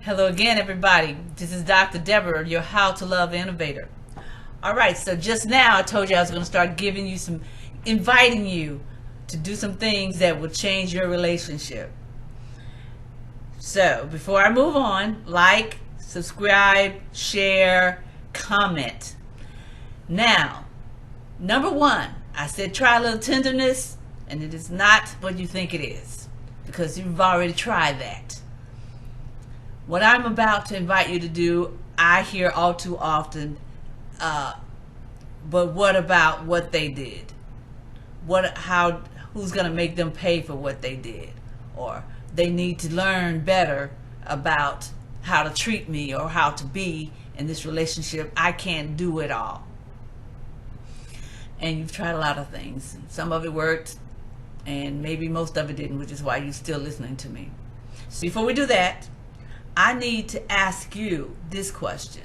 Hello again, everybody. This is Dr. Deborah, your How to Love Innovator. All right, so just now I told you I was going to start inviting you to do some things that will change your relationship. So before I move on, like, subscribe, share, comment. Now, number one, I said try Little Tenderness, and it is not what you think it is, because you've already tried that. What I'm about to invite you to do, I hear all too often, but what about what they did? Who's going to make them pay for what they did? Or they need to learn better about how to treat me or how to be in this relationship. I can't do it all. And you've tried a lot of things. Some of it worked, and maybe most of it didn't, which is why you're still listening to me. So before we do that, I need to ask you this question.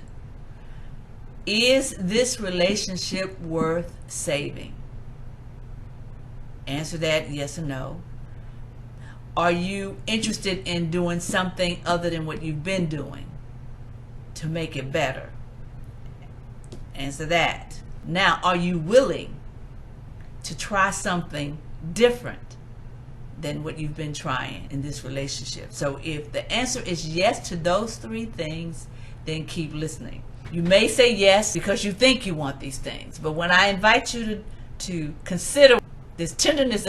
Is this relationship worth saving? Answer that yes or no. Are you interested in doing something other than what you've been doing to make it better? Answer that. Now, are you willing to try something different than what you've been trying in this relationship? So if the answer is yes to those three things, then keep listening. You may say yes because you think you want these things, but when I invite you to consider this tenderness,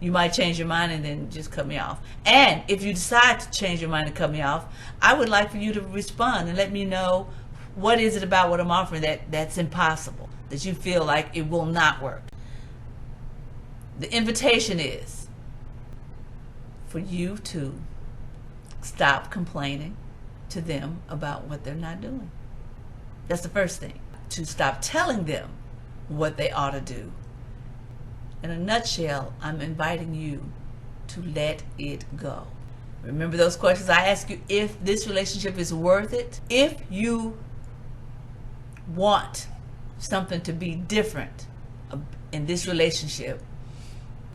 you might change your mind and then just cut me off. And if you decide to change your mind and cut me off, I would like for you to respond and let me know what is it about what I'm offering that's impossible, that you feel like it will not work. The invitation is for you to stop complaining to them about what they're not doing. That's the first thing. To stop telling them what they ought to do. In a nutshell, I'm inviting you to let it go. Remember those questions I asked you, if this relationship is worth it? If you want something to be different in this relationship,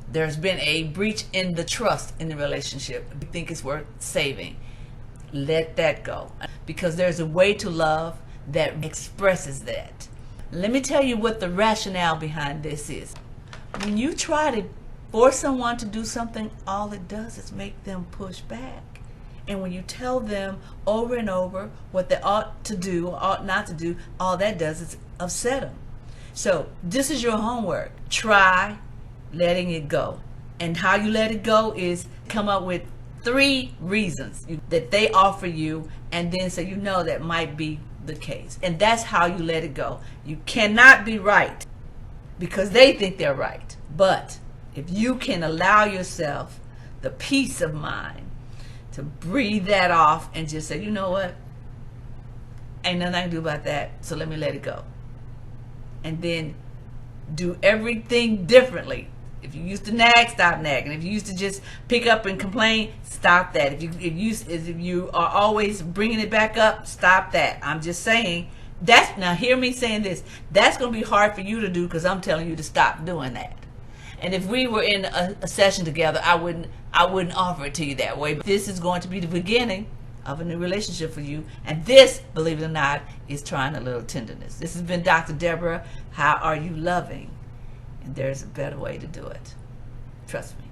there's been a breach in the trust in the relationship, you think it's worth saving, let that go. Because there's a way to love that expresses that. Let me tell you what the rationale behind this is. When you try to force someone to do something, all it does is make them push back. And when you tell them over and over what they ought to do or ought not to do, all that does is upset them. So this is your homework. Try letting it go. And how you let it go is come up with 3 reasons that they offer you, and then say, that might be the case. And that's how you let it go. You cannot be right because they think they're right. But if you can allow yourself the peace of mind to breathe that off and just say, you know what? Ain't nothing I can do about that, so let me let it go. And then do everything differently. If you used to nag, stop nagging. If you used to just pick up and complain, stop that. If you are always bringing it back up, stop that. I'm just saying, now hear me saying this. That's going to be hard for you to do because I'm telling you to stop doing that. And if we were in a session together, I wouldn't offer it to you that way. But this is going to be the beginning of a new relationship for you. And this, believe it or not, is trying a little tenderness. This has been Dr. Deborah. How are you loving? And there's a better way to do it. Trust me.